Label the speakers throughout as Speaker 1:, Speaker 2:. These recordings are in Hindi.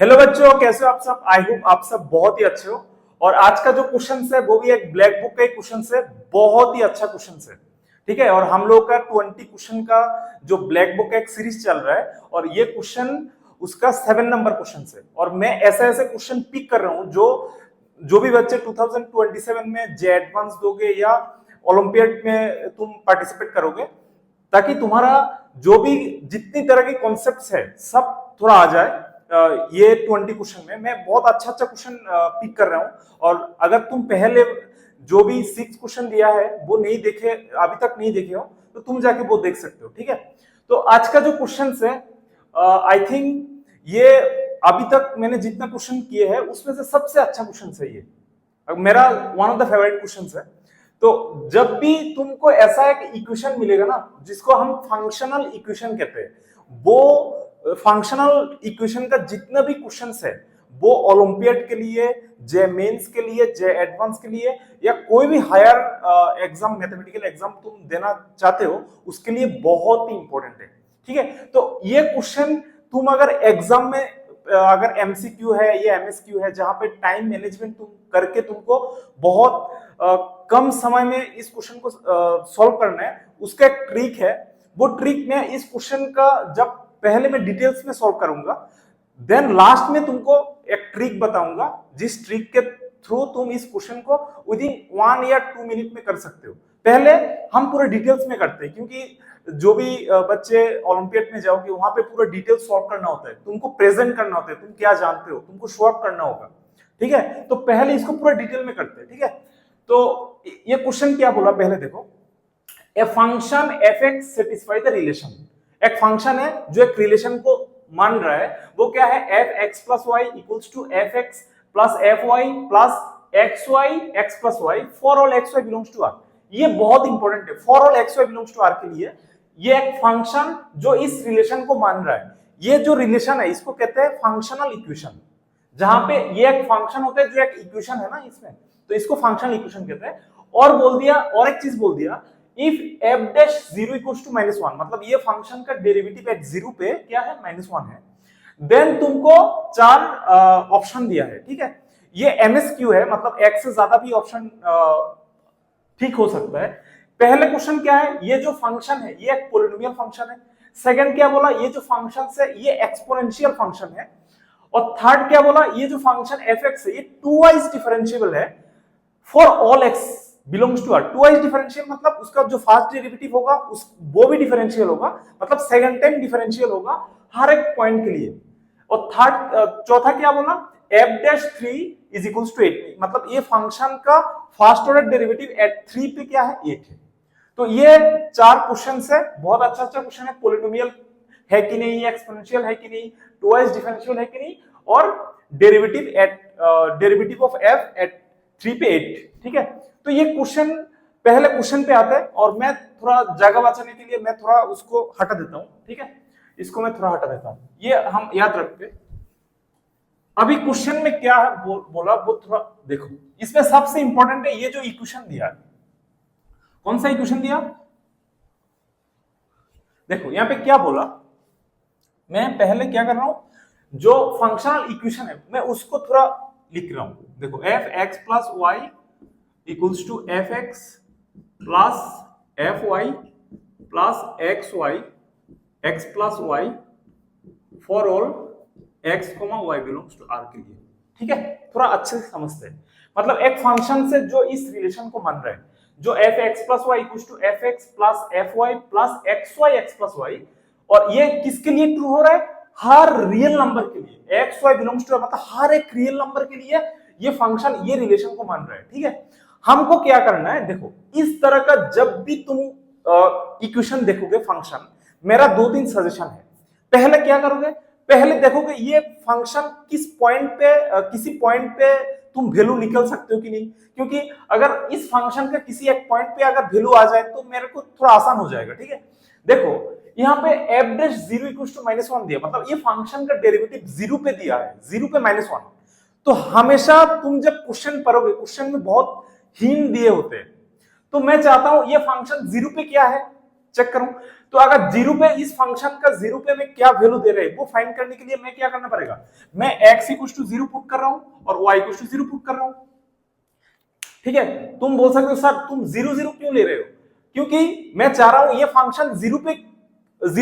Speaker 1: हेलो बच्चों, कैसे हो आप सब। आई होप आप सब बहुत ही अच्छे हो। और आज का जो क्वेश्चन है वो भी एक ब्लैक बुक का ही क्वेश्चन है, बहुत ही अच्छा क्वेश्चन है। ठीक है, और हम लोग का 20 क्वेश्चन का जो ब्लैक बुक का एक सीरीज चल रहा है और ये क्वेश्चन उसका 7 नंबर क्वेश्चन है। और मैं ऐसे ऐसे क्वेश्चन पिक कर रहा हूं जो जो भी बच्चे 2027 में जे एडवांस दोगे या ओलंपियड में तुम पार्टिसिपेट करोगे, ताकि तुम्हारा जो भी जितनी तरह के कॉन्सेप्ट्स है सब थोड़ा आ जाए। ये 20 क्वेश्चन में मैं बहुत अच्छा अच्छा क्वेश्चन पिक कर रहा हूं। और अगर तुम पहले जो भी 6 क्वेश्चन दिया है वो नहीं देखे, अभी तक नहीं देखे हो, तो तुम जाके वो देख सकते हो। ठीक है, तो आज का जो क्वेश्चन है, आई थिंक ये अभी तक मैंने जितना क्वेश्चन किए हैं उसमें से सबसे अच्छा क्वेश्चन है ये। मेरा one of the favourite question है। तो जब भी तुमको ऐसा एक इक्वेशन मिलेगा ना जिसको हम फंक्शनल इक्वेशन कहते हैं, वो फंक्शनल इक्वेशन का जितना भी क्वेश्चंस है वो ओलंपियड के लिए, जे मेंस के लिए, जे एडवांस के लिए या कोई भी हायर एग्जाम, मैथमेटिकल एग्जाम तुम देना चाहते हो उसके लिए बहुत ही इंपॉर्टेंट है। ठीक है, तो ये क्वेश्चन तुम अगर एग्जाम में अगर एमसीक्यू है या एमएसक्यू है जहां पे टाइम मैनेजमेंट तुम करके तुमको बहुत कम समय में इस क्वेश्चन को सॉल्व करना है, उसका एक ट्रिक है। वो ट्रिक मैं इस क्वेश्चन का जब पहले मैं डिटेल्स में सॉल्व करूंगा, देन लास्ट में तुमको एक ट्रिक बताऊंगा जिस ट्रिक के थ्रू तुम इस क्वेश्चन को विद इन 1 या 2 मिनट में कर सकते हो। पहले हम पूरे डिटेल्स में करते हैं, क्योंकि जो भी बच्चे ओलंपियड में जाओगे वहां पे पूरा डिटेल सॉल्व करना होता है, तुमको प्रेजेंट करना होता है, तुम क्या जानते हो तुमको शो अप करना होगा। ठीक है, तो पहले इसको पूरा डिटेल में करते हैं। ठीक है, तो ये क्वेश्चन क्या बोला पहले देखो। A function F x satisfy the relation. एक फंक्शन है जो एक रिलेशन को मान रहा है, वो क्या है, F X plus Y equals to F X plus F Y plus X Y X plus Y for all X Y belongs to R. ये बहुत इंपॉर्टेंट है, for all X Y belongs to R के लिए। ये एक फंक्शन जो इस रिलेशन को मान रहा है, ये जो रिलेशन है इसको कहते हैं फंक्शनल इक्वेशन। जहां पे ये एक फंक्शन होता है जो एक इक्वेशन है ना इसमें, तो इसको फंक्शनल इक्वेशन कहते हैं। और बोल दिया, और एक चीज बोल दिया, if F dash zero equals to -1, मतलब ये फंक्शन का डेरिवेटिव एट जीरो पे क्या है, -1 है। देन तुमको 4 ऑप्शन दिया है। ठीक है, ये एमएसक्यू है, मतलब एक से ज्यादा भी ऑप्शन ठीक हो सकता है। पहले क्वेश्चन क्या है, ये जो फंक्शन है ये एक पॉलिनोमियल फंक्शन है। सेकंड क्या बोला, ये जो फंक्शन है ये एक्सपोनेंशियल फंक्शन है। और थर्ड क्या बोला, ये जो फंक्शन एफ एक्स है ये टू वाइज डिफरेंशिएबल है for all x belongs to R. Twice differential मतलब उसका जो फर्स्ट डेरिवेटिव होगा उस वो भी डिफरेंशियल होगा, मतलब सेकंड टाइम डिफरेंशियल होगा हर एक पॉइंट के लिए। और थर्ड चौथा क्या बोला, F dash 3 is equals to 8, मतलब ये फंक्शन का फर्स्ट ऑर्डर डेरिवेटिव एट 3 पे क्या है, 8 है। तो ये 4 क्वेश्चन है, बहुत अच्छा अच्छा क्वेश्चन है। पॉलिनोमियल है कि नहीं, एक्सपोनेंशियल है कि नहीं, टू वाइज डिफरेंशियल है कि नहीं, और डेरिवेटिव ऑफ एफ एट 3 पे 8। ठीक है, तो ये क्वेश्चन पहले क्वेश्चन पे आता है और मैं थोड़ा जगह बचाने के लिए मैं थोड़ा उसको हटा देता हूं। ठीक है, इसको मैं थोड़ा हटा देता हूं, ये हम याद रखते। अभी क्वेश्चन में क्या है बोला वो थोड़ा देखो। इसमें सबसे इंपॉर्टेंट है ये जो इक्वेशन दिया है। कौन सा इक्वेशन दिया, देखो यहां पे क्या बोला। मैं पहले क्या कर रहा हूं, जो फंक्शनल इक्वेशन है मैं उसको थोड़ा लिख रहा हूं। देखो F X plus Y equals to F X plus F Y plus X Y X plus Y for all X comma Y belongs to R के लिए। ठीक है, थोड़ा अच्छे से समझते हैं। मतलब एक फंक्शन से जो इस रिलेशन को मान रहा है, जो F X plus Y equals to F X plus F Y plus X Y X plus Y, और ये किसके लिए ट्रू हो रहा है, हर रियल नंबर के लिए। एक्स वाई बिलोंग्स टू मतलब हर एक रियल नंबर के लिए ये फंक्शन ये रिलेशन को मान रहा है। ठीक है, हमको क्या करना है, देखो इस तरह का जब भी तुम इक्वेशन देखोगे फंक्शन, मेरा 2-3 सजेशन है। पहले क्या करोगे, पहले देखोगे ये फंक्शन किस पॉइंट पे किसी पॉइंट पे तुम वैल्यू निकल सकते हो कि नहीं, क्योंकि अगर इस फंक्शन का किसी एक पॉइंट पे अगर वैल्यू आ जाए तो मेरे को थोड़ा आसान हो जाएगा। ठीक है, देखो यहाँ पे F dash zero equals to -1 दिया, मतलब ये फंक्शन का डेरिवेटिव 0 पे दिया है, 0 पे -1। तो हमेशा तुम जब क्वेश्चन पढ़ोगे, क्वेश्चन में बहुत हिंट दिए होते हैं, तो मैं चाहता हूं ये फंक्शन 0 पे क्या है, चेक करूं। तो अगर जीरो पे इस फंक्शन का जीरो पे में क्या वैल्यू दे रहे हैं वो फाइंड करने के लिए मैं क्या करना पड़ेगा, मैं x equal to zero put कर रहा हूं और y equal to zero put कर रहा हूं। ठीक है, तुम बोल सकते हो सर तुम जीरो जीरो क्यों ले रहे हो, क्योंकि मैं चाह रहा हूं ये फंक्शन जीरो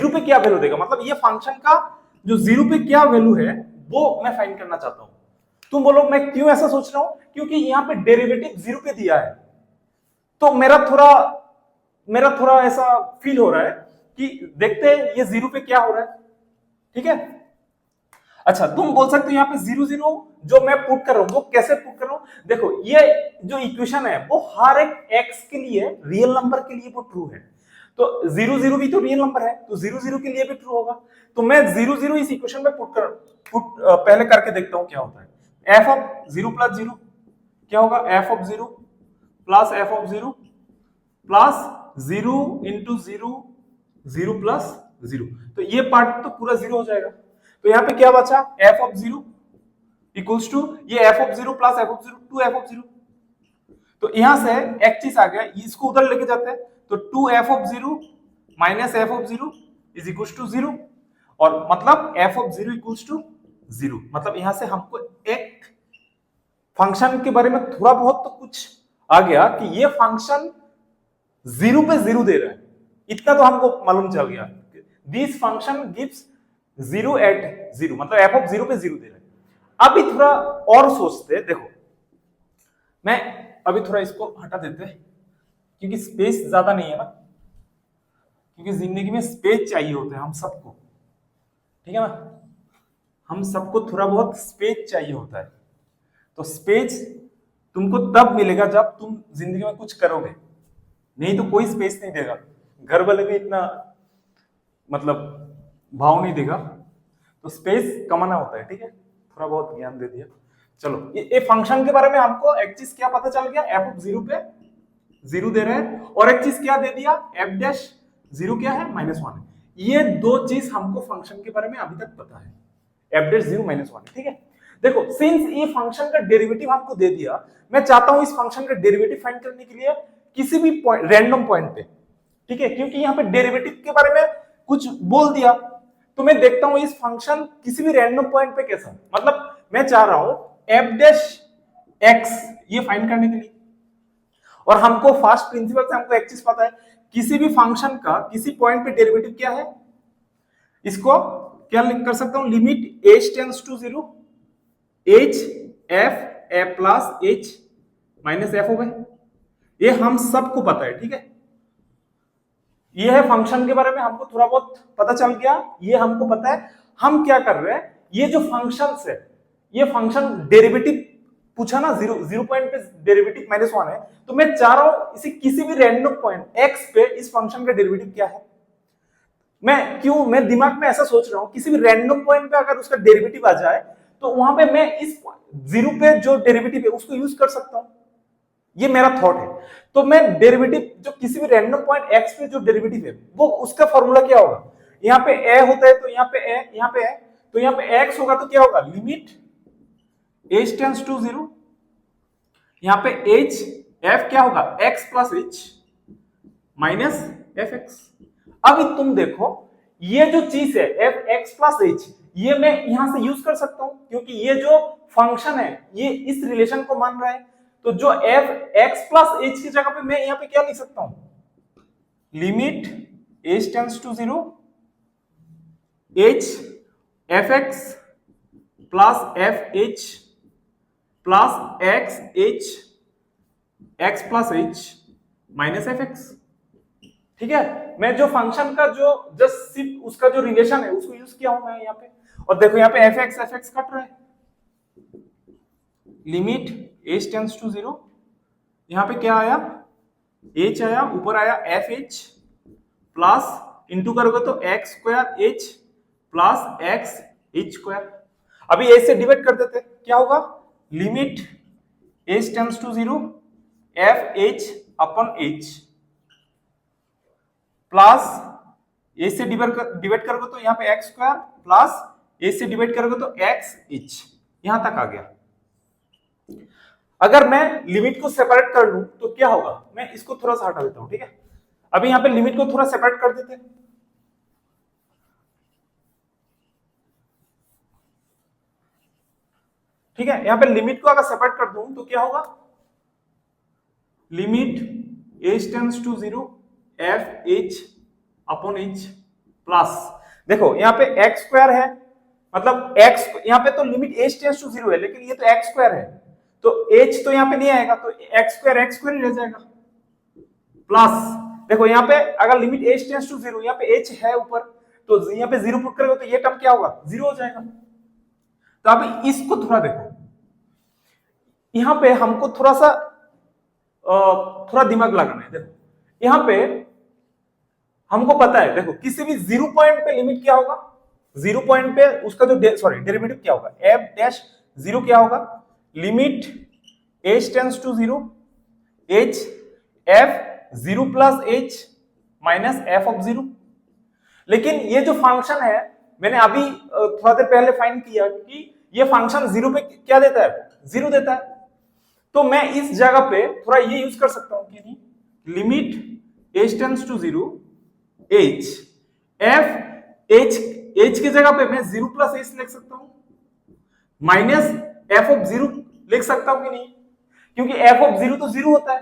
Speaker 1: पे क्या वैल्यू देगा, मतलब ये फंक्शन का जो जीरो पे क्या वैल्यू है वो मैं फाइंड करना चाहता हूं। तुम बोलो मैं क्यों ऐसा सोच रहा हूं, क्योंकि यहां पे डेरिवेटिव जीरो पे दिया है, तो मेरा थोड़ा ऐसा फील हो रहा है कि देखते हैं ये जीरो पे क्या हो रहा है। ठीक है, अच्छा तुम बोल सकते हो यहाँ पे जीरो जीरो जो मैं पुट कर रहा हूं वो कैसे पुट कर रहा हूं, देखो ये जो इक्वेशन है वो हर एक एक्स के लिए रियल नंबर के लिए वो ट्रू है, तो जीरो जीरो भी तो रियल नंबर है तो जीरो जीरो के लिए भी ट्रू होगा। तो मैं जीरो जीरो इस इक्वेशन में पुट पहले करके देखता हूं क्या होता है। F of zero plus zero क्या होगा, F of zero plus F of zero plus zero into zero zero plus zero, तो ये पार्ट तो पूरा जीरो हो जाएगा। तो यहाँ पे क्या बचा, F of zero equals to ये F of zero plus F of zero two F of zero, तो यहां से एक चीज आ गया, इसको उधर लेके जाते हैं तो two F of zero minus F of zero is equals to zero, और मतलब F of zero equals to zero, मतलब यहां से हमको एक फंक्शन के बारे में थोड़ा बहुत तो कुछ आ गया कि ये फंक्शन जीरो पे जीरो दे रहा है, इतना तो हमको मालूम चल गया। This function gives zero at zero, मतलब एफ ऑफ जीरो पे जीरो दे रहा है। अभी थोड़ा और सोचते, देखो मैं अभी थोड़ा इसको हटा देते हैं क्योंकि स्पेस ज्यादा नहीं है ना, क्योंकि जिंदगी में स्पेस चाहिए होता है हम सबको, ठीक है ना, हम सबको थोड़ा बहुत स्पेस चाहिए होता है। तो स्पेस तुमको तब मिलेगा जब तुम जिंदगी में कुछ करोगे, नहीं तो कोई स्पेस नहीं देगा, घर वाले भी इतना मतलब भाव नहीं देगा, तो स्पेस कमाना होता है। ठीक है, थोड़ा बहुत ज्ञान दे दिया। चलो ये फंक्शन के बारे में हमको एक चीज क्या पता चल गया, एफ ऑफ जीरो पे जीरो दे रहे हैं, और एक चीज क्या दे दिया, एफ डैश जीरो क्या है, माइनस वन है। ये दो चीज हमको फंक्शन के बारे में अभी तक पता है, F dash zero minus one. ठीक है, देखो सिंस ये फंक्शन का डेरिवेटिव हमको दे दिया, मैं चाहता हूं इस फंक्शन का डेरिवेटिव फाइंड करने के लिए किसी भी पॉइंट, रैंडम पॉइंट पे, ठीक है, क्योंकि यहाँ पे डेरिवेटिव के बारे में कुछ बोल दिया, तो मैं देखता हूं इस फंक्शन किसी भी रैंडम पॉइंट पे कैसा, मतलब मैं चाह रहा हूं एफ डैश एक्स ये फाइंड करने के लिए, और हमको फर्स्ट प्रिंसिपल से हमको एक चीज पता है, किसी भी फंक्शन का किसी पॉइंट पे डेरिवेटिव क्या है, इसको क्या कर सकता हूं, limit H tends to zero H F A plus H minus F हो गए, ये हम सबको पता है। ठीक है, ये है फंक्शन के बारे में हमको थोड़ा बहुत पता चल गया, ये हमको पता है हम क्या कर रहे हैं। ये जो फंक्शन है, ये फंक्शन डेरिवेटिव पूछा ना, जीरो पॉइंट पे डेरिवेटिव माइनस वन है, तो मैं चाह रहा हूं इसे किसी भी रैंडम पॉइंट एक्स पे इस फंक्शन का डेरिवेटिव क्या है। मैं दिमाग में ऐसा सोच रहा हूं किसी भी रैंडम पॉइंट पे अगर उसका डेरिवेटिव आ जाए तो वहां पे मैं इस जीरो पे जो डेरिवेटिव है उसको यूज कर सकता हूं, ये मेरा थॉट है। तो मैं डेरिवेटिव जो किसी भी रैंडम पॉइंट एक्स पे जो डेरिवेटिव है वो उसका फॉर्मूला क्या होगा, यहाँ पे ए होता है तो यहाँ पे ए, यहाँ पे ए, तो यहाँ पे एक्स होगा तो क्या होगा, limit H tends to zero, यहाँ पे एच एफ क्या होगा, X plus H minus F X. अभी तुम देखो ये जो चीज है एफ एक्स प्लस एच, ये मैं यहां से यूज कर सकता हूं क्योंकि ये जो फंक्शन है ये इस रिलेशन को मान रहा है, तो जो एफ एक्स प्लस एच की जगह पे मैं यहां पे क्या लिख सकता हूं, limit H tends to zero H F X plus F H plus x H X plus H minus F X. ठीक है, मैं जो फंक्शन का जो जस्ट सिर्फ उसका जो रिलेशन है उसको यूज किया हूं मैं यहाँ पे, और देखो यहाँ पे एफ एक्स कट रहा है, limit H tends to zero, यहाँ पे क्या आया, एच आया, ऊपर आया एफ एच प्लस इंटू करोगे तो x square h plus x h square. अभी एच से डिवाइड कर देते क्या होगा, limit H tends to zero f h अपन एच प्लस ए से डिवाइड करोगे तो यहाँ पे एक्स स्क्वायर प्लस ए से डिवाइड करोगे तो एक्स एच, यहां तक आ गया। अगर मैं लिमिट को सेपरेट कर लूं तो क्या होगा, मैं इसको थोड़ा सा हटा देता हूं। ठीक है, अभी यहाँ पे लिमिट को थोड़ा सेपरेट कर देते हैं। ठीक है, यहां पे लिमिट को अगर सेपरेट कर दूं तो क्या होगा, limit H tends to 0 F H upon H plus, देखो यहां पे एक्स स्क्वायर है, मतलब एक्स यहां पे तो लिमिट एच टेंड्स टू 0 है, लेकिन ये तो एक्स स्क्वायर है, तो एच तो यहां पे नहीं आएगा, तो एक्स स्क्वायर ही रह जाएगा प्लस, देखो यहां पे अगर लिमिट एच टेंड्स टू 0, यहां पे एच है ऊपर, तो यहां पे 0 पुट करोगे तो ये टर्म क्या होगा, 0 हो जाएगा। तो अब इसको थोड़ा देखो, यहां पे हमको थोड़ा सा थोड़ा दिमाग लगाना है। देखो यहां पे हमको पता है, देखो किसी भी 0 पॉइंट पे लिमिट क्या होगा, 0 पॉइंट पे उसका जो डेरिवेटिव क्या होगा, एफ डैश 0 क्या होगा, limit H tends to 0 H F 0 plus H minus F of 0। लेकिन ये जो फंक्शन है, मैंने अभी थोड़ा देर पहले फाइंड किया कि ये फंक्शन 0 पे क्या देता है, 0 देता है, तो मैं इस जगह पे थोड़ा ये यूज कर सकता हूं कि limit H tends to 0 H F H की जगह पे मैं 0 प्लस एच लिख सकता हूं, माइनस एफ ऑफ 0 लिख सकता हूं कि नहीं, क्योंकि एफ ऑफ 0 तो 0 होता है,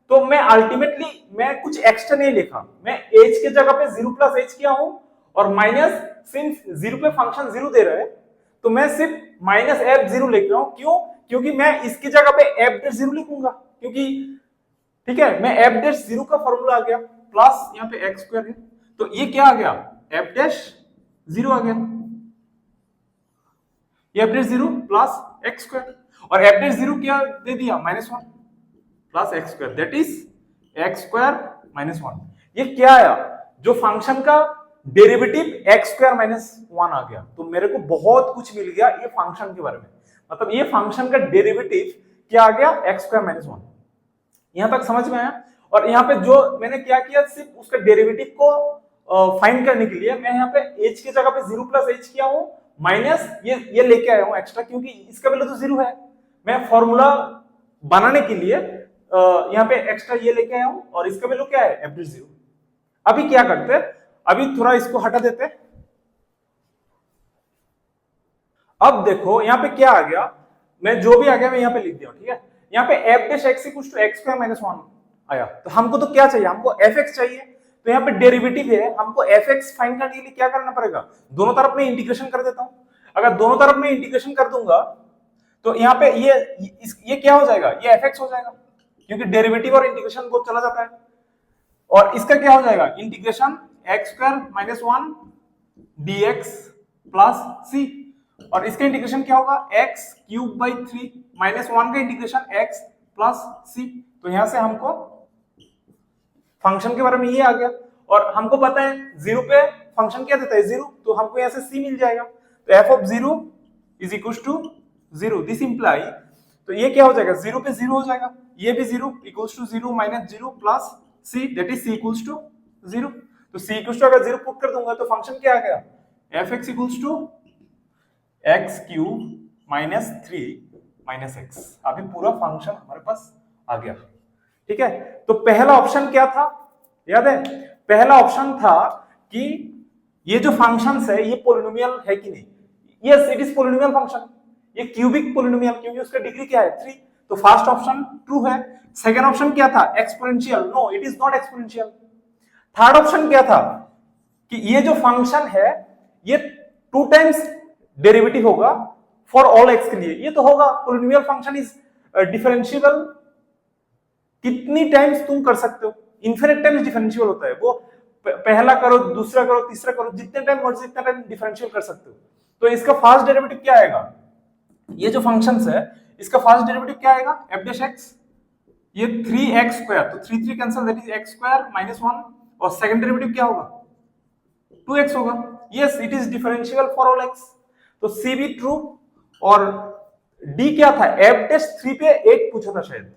Speaker 1: तो मैं अल्टीमेटली मैं कुछ एक्स्ट्रा नहीं लिखा, मैं एच की जगह पे 0 प्लस एच किया हूं, और माइनस सिंस 0 पे फंक्शन 0 दे रहा है, तो मैं सिर्फ माइनस एफ 0 लिख रहा हूं, क्यों, क्योंकि मैं इसकी जगह पे एफ डैश 0 लिखूंगा, क्योंकि ठीक है, मैं एफ डैश 0 का फॉर्मूला आ गया, प्लस यहाँ पे एक्स स्क्वायर है, तो ये क्या आ गया, एफ डैश 0 आ गया, ये F dash 0 plus X square, और एफ डैश 0 क्या दे दिया, -1 plus X square, that is x square -1। ये क्या आया, जो फंक्शन का डेरिवेटिव एक्स स्क्वायर -1 आ गया, तो मेरे को बहुत कुछ मिल गया ये फंक्शन के बारे में, मतलब ये फंक्शन का डेरिवेटिव क्या आ गया, एक्स स्क्वायर -1। यहां तक समझ में आया। और यहाँ पे जो मैंने क्या किया, सिर्फ उसका डेरिवेटिव को फाइंड करने के लिए मैं यहाँ पे h की जगह पे 0 प्लस h किया हूँ, माइनस ये लेके आया हूँ एक्स्ट्रा, क्योंकि इसका वैल्यू तो 0 है, मैं फॉर्मूला बनाने के लिए यहाँ पे एक्स्ट्रा ये लेके आया हूँ, और इसका वैल्यू क्या है, एफ डैश 0। अभी क्या करते हैं, अभी थोड़ा इसको हटा देते हैं। अब देखो यहाँ पे क्या आ गया, मैं जो भी आ गया मैं यहाँ पे लिख दिया, ठीक है, यहाँ पे F dash X equals to X square -1 आया, तो हमको तो क्या चाहिए, हमको एफ एक्स चाहिए, तो यहाँ पे डेरिवेटिव है, हमको एफ एक्स फाइंड करने के लिए क्या करना पड़ेगा, दोनों तरफ में इंटीग्रेशन कर देता हूं। अगर दोनों तरफ में इंटीग्रेशन कर दूंगा तो यहाँ पे ये क्या हो जाएगा, ये एफ एक्स हो जाएगा, क्योंकि डेरिवेटिव और इंटीग्रेशन बहुत चला जाता है, और इसका क्या हो जाएगा, integration x square -1 dx plus c, और इसका इंटीग्रेशन क्या होगा, एक्स क्यूब बाई 3 -1 का इंटीग्रेशन एक्स प्लस सी। तो यहां से हमको फंक्शन के बारे में ये आ गया, और हमको पता है 0 पे फंक्शन क्या देता है, 0, तो हमको यहां से सी मिल जाएगा, तो F of 0 is equal to 0, this imply, तो ये क्या हो जाएगा, 0 पे 0 हो जाएगा, ये भी 0 equals to 0 minus 0 plus C, that is C equals to 0। तो सी इक्वल्स टू अगर 0 पुट कर दूंगा तो फंक्शन क्या आ गया, F X equals to X cube minus 3 minus X. अभी पूरा फंक्शन हमारे पास आ गया, ठीक है। तो पहला ऑप्शन क्या था, याद है, पहला ऑप्शन था कि ये जो फंक्शंस है ये पोलिनोमियल है कि नहीं, yes it is polynomial function, ये क्यूबिक पोलिनोमियल, क्योंकि उसका डिग्री क्या है 3, तो फर्स्ट ऑप्शन ट्रू है। सेकंड ऑप्शन क्या था, exponential, no it is not exponential. Third option क्या था कि ये जो फंक्शन है ये 2 टाइम्स डेरिवेटिव होगा फॉर ऑल एक्स के लिए, ये तो होगा, पोलिनोमियल फंक्शन इज डिफरेंशिएबल, कितनी टाइम्स तुम कर सकते हो, इनफिनिट टाइम्स डिफरेंशिएबल होता है, वो पहला करो, दूसरा करो, तीसरा करो, जितने टाइम मर्जी जितना टाइम डिफरेंशिएट कर सकते हो। तो इसका फर्स्ट डेरिवेटिव क्या आएगा, ये जो फंक्शंस है इसका फर्स्ट डेरिवेटिव क्या आएगा, एफ डैश एक्स, ये 3x स्क्वायर, तो 3 3 cancel, that is x square -1, और सेकंड डेरिवेटिव क्या होगा, 2x होगा, yes it is differentiable for all x, तो सी भी ट्रू। और डी क्या था, एफ डैश 3 पे 8 पूछा था शायद,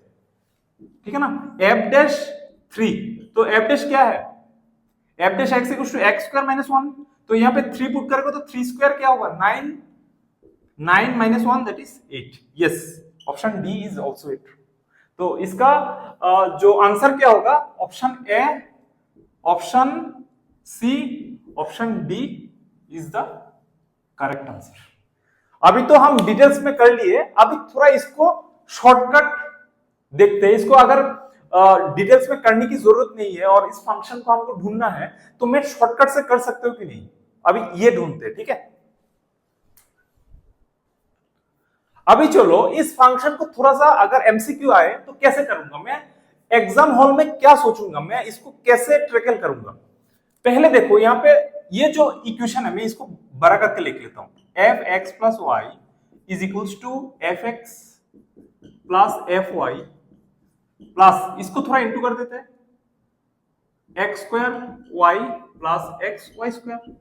Speaker 1: ठीक है ना, एफ डैश 3, तो एफ डैश क्या है, F dash X equals to X square -1, तो यहाँ पे 3 पुट करोगे तो 3 स्क्वायर क्या होगा, 9 9 -1 that is 8, yes option D is also it. तो इसका जो आंसर क्या होगा, option A option C, option D is the correct answer. अभी तो हम डिटेल्स में कर लिए, अभी थोड़ा इसको शॉर्टकट देखते हैं। इसको अगर डिटेल्स में करने की जरूरत नहीं है और इस फंक्शन को हमको ढूंढना है तो मैं शॉर्टकट से कर सकते हो कि नहीं, अभी ये ढूंढते हैं, ठीक है। अभी चलो इस फंक्शन को थोड़ा सा अगर एमसीक्यू आए तो कैसे करूंगा मैं, एग्जाम हॉल में क्या सोचूंगा मैं, इसको कैसे ट्रैकल करूंगा। पहले देखो यहाँ पे ये जो इक्वेशन है मैं इसको बड़ा करके लिख लेता हूं, F X plus Y is equals to F X plus F Y plus, इसको थोड़ा इंटू कर देते हैं X square Y plus X Y square.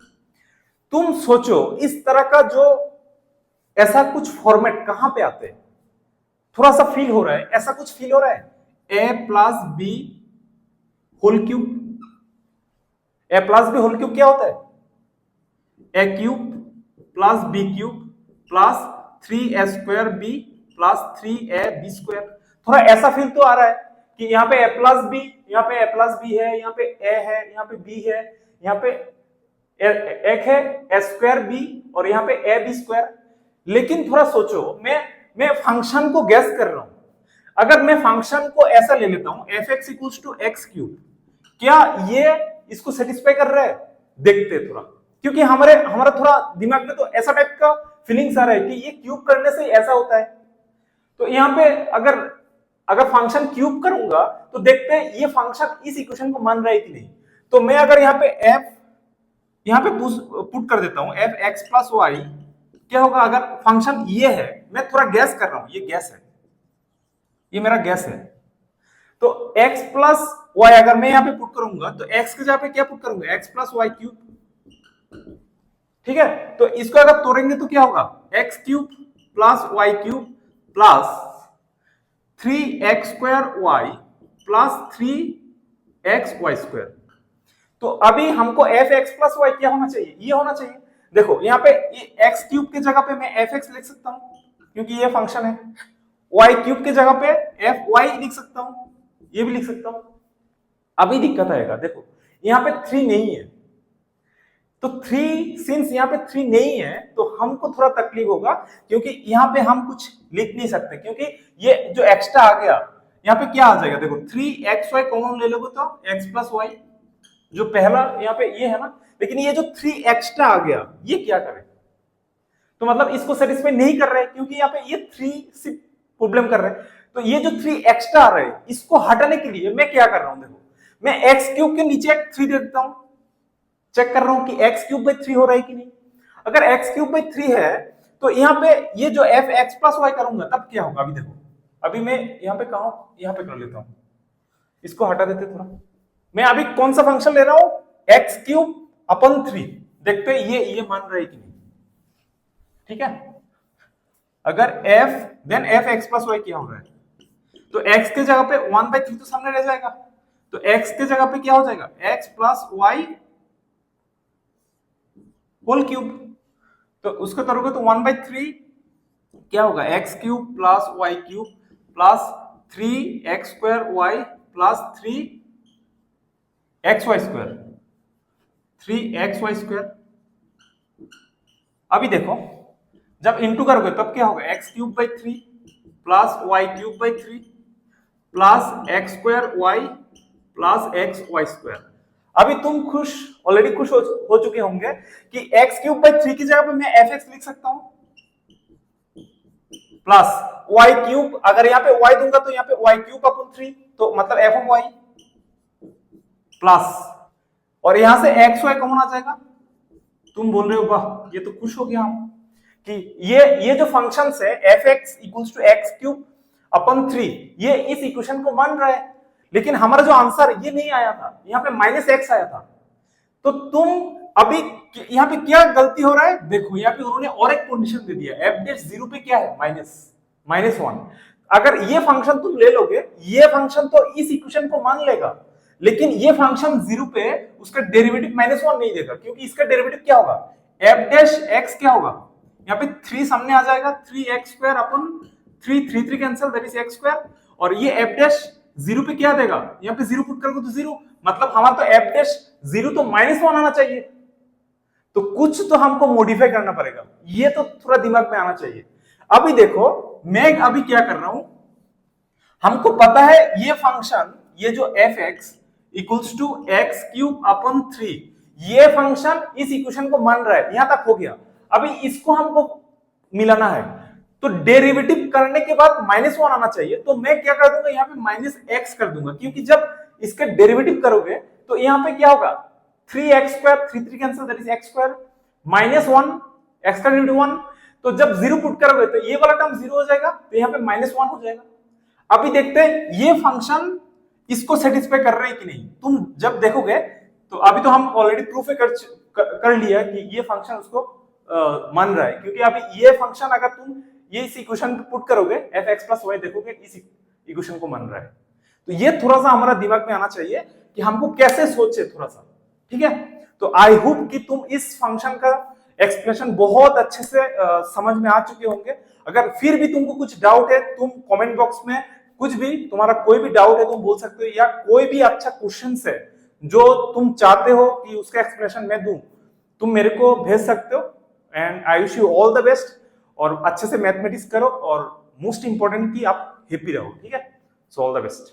Speaker 1: तुम सोचो इस तरह का जो ऐसा कुछ फॉर्मेट कहां पे आते हैं, थोड़ा सा फील हो रहा है, ऐसा कुछ फील हो रहा है, a plus b whole cube. A plus b whole cube क्या होता है, a cube plus b cube plus 3a square b plus 3ab square. थोड़ा ऐसा फील तो आ रहा है कि यहाँ पे a प्लस बी, यहाँ पे a प्लस बी है, यहाँ पे a है, यहाँ पे b है, यहाँ पे एक है a स्क्वायर b और यहाँ पे ab स्क्वायर। लेकिन थोड़ा सोचो, मैं फंक्शन को गैस कर रहा हूं। अगर मैं फंक्शन को ऐसा ले लेता हूं F X equals to X cube, क्या ये इसको सेटिस्फाई कर रहा है, देखते हैं थोड़ा, क्योंकि हमारा थोड़ा दिमाग में तो ऐसा टाइप का फीलिंग्स आ रहा है कि ये क्यूब करने से ऐसा होता है। तो यहाँ पे अगर फंक्शन क्यूब करूंगा तो देखते हैं ये फंक्शन इस इक्वेशन को मान रहा है कि नहीं। तो मैं अगर यहाँ पे एफ यहाँ पे पुट कर देता हूं एफ एक्स प्लस वाई, क्या होगा अगर फंक्शन ये है, मैं थोड़ा गैस कर रहा हूं, ये गैस है, ये मेरा गैस है। तो x प्लस वाई अगर मैं यहां पे पुट करूंगा तो x के जगह पे क्या पुट करूंगा, x प्लस वाई क्यूब, ठीक है। तो इसको अगर तोड़ेंगे तो क्या होगा, x cube plus Y cube plus 3x square Y plus 3x Y square. तो अभी हमको एफ एक्स प्लस वाई क्या होना चाहिए, ये होना चाहिए। देखो यहाँ पे एक्स क्यूब के जगह पे मैं एफ एक्स लिख सकता हूं क्योंकि ये फंक्शन है, वाई क्यूब के जगह पे एफ वाई लिख सकता हूं, ये भी लिख सकता हूं। अभी दिक्कत आएगा, देखो यहाँ पे 3 नहीं है, तो 3 सिंस यहाँ पे 3 नहीं है तो हमको थोड़ा तकलीफ होगा क्योंकि यहाँ पे हम कुछ लिख नहीं सकते, क्योंकि ये जो एक्स्ट्रा आ गया यहाँ पे क्या आ जाएगा, देखो 3xy कॉमन ले लोगे तो x प्लस वाई, जो पहला यहाँ पे ये है ना, लेकिन ये जो 3 एक्स्ट्रा आ गया ये क्या करे, तो मतलब इसको सेटिस्फाई नहीं कर रहे क्योंकि यहाँ पे ये 3 सिर्फ प्रॉब्लम कर रहे हैं। तो ये जो 3 एक्स्ट्रा आ रहे हैं इसको हटाने के लिए मैं क्या कर रहा हूं, देखो मैं एक्स क्यूब के नीचे 3 दे देता हूं, चेक कर रहा हूं कि एक्स क्यूब बाई 3 हो रहा है कि नहीं। अगर एक्स क्यूब बाई 3 है तो यहाँ पे ये जो एफ एक्स प्लस वाई करूंगा तब क्या होगा, अभी देखो, अभी मैं यहाँ पे कहा यहाँ पे कर लेता हूं, इसको हटा देते थोड़ा। मैं अभी कौन सा फंक्शन ले रहा हूं, एक्स क्यूब अपन 3, देखते ये मान रहा है कि नहीं, ठीक है। अगर f then F X plus Y क्या हो रहा है, तो x के जगह पे 1/3 तो सामने रह जाएगा, तो x के जगह पे क्या हो जाएगा, x plus Y whole cube. तो उसको करोगे तो 1/3 क्या होगा, x cube plus Y cube plus 3x square Y plus 3x Y square, 3x Y square. अभी देखो जब इंटू करोगे तब क्या होगा, x cube by 3 plus Y cube by 3 plus X square Y plus X Y square. अभी तुम ऑलरेडी खुश हो चुके होंगे कि x क्यूब बाई 3 की जगह पे मैं एफ एक्स लिख सकता हूं प्लस वाई क्यूब, अगर यहाँ पे y दूंगा तो यहाँ पे वाई क्यूब अपन 3, तो मतलब एफ ऑफ वाई प्लस, और यहां से एक्स वाई कॉमन आ जाएगा। तुम बोल रहे हो वाह ये तो खुश हो गया हम कि ये जो फंक्शन है F X equals to X cube upon 3 ये इस इक्वेशन को मान रहा है, लेकिन हमारा जो आंसर ये नहीं आया था, यहाँ पे -x आया था। तो तुम अभी यहाँ पे क्या गलती हो रहा है, देखो यहाँ पे उन्होंने और एक कंडीशन दे दिया, एफ डेट 0 पे क्या है, -1। अगर ये फंक्शन तुम ले लोगे, ये फंक्शन तो इस इक्वेशन को मान लेगा, लेकिन ये फंक्शन 0 पे उसका डेरिवेटिव -1 नहीं देगा, क्योंकि इसका डेरिवेटिव क्या होगा, एफ डैश एक्स क्या होगा, यहाँ पे 3 सामने आ जाएगा, 3x square upon 3 cancel, that is x square, और ये f डैश जीरो पे क्या देगा, यहाँ पे जीरो पुट करोगे तो जीरो, मतलब हमारा तो एफ डैश जीरो तो -1 आना चाहिए, तो कुछ तो हमको मॉडिफाई करना पड़ेगा, ये तो थोड़ा दिमाग में आना चाहिए। अभी देखो मैं अभी क्या कर रहा हूं, हमको पता है ये फंक्शन, ये जो F X equals to X cube upon 3, ये फंक्शन इस इक्वेशन को मान रहा है, यहां तक हो गया। अभी इसको हमको मिलाना है, तो डेरिवेटिव करने के बाद -1 आना चाहिए, तो मैं क्या कर दूंगा, यहाँ पे -x कर दूंगा, क्योंकि जब इसका डेरिवेटिव करोगे तो यहाँ पे क्या होगा, 3x², 3 cancel, that is x², -1, x का डेरिवेटिव 1, तो जब जीरो पुट करोगे तो ये वाला टर्म जीरो हो जाएगा, तो यहाँ पे -1 हो जाएगा। अभी देखते हैं ये फंक्शन इसको सेटिस्फाई कर रहे हैं कि नहीं। तुम जब देखोगे तो अभी तो हम ऑलरेडी प्रूफ कर लिया कि ये फंक्शन उसको मान रहा है, क्योंकि अभी ये फंक्शन अगर तुम ये इस इक्वेशन पे पुट करोगे f(x+y) देखोगे इस इक्वेशन को मान रहा है। तो ये थोड़ा सा हमारा दिमाग में आना चाहिए कि हमको कैसे सोचे थोड़ा सा, ठीक है। तो आई होप कि तुम इस फंक्शन का एक्सप्लेनेशन बहुत अच्छे से समझ में आ चुके होंगे। अगर फिर भी तुमको कुछ डाउट है, तुम कमेंट बॉक्स में कुछ भी तुम्हारा कोई भी डाउट है तुम बोल सकते हो, या कोई भी अच्छा क्वेश्चन है जो तुम चाहते हो कि उसका एक्सप्लेनेशन मैं दूं, तुम मेरे को भेज सकते हो। And I wish you all the best, और अच्छे से मैथमेटिक्स करो, और मोस्ट इंपॉर्टेंट कि आप हैप्पी रहो, ठीक है। So all the best.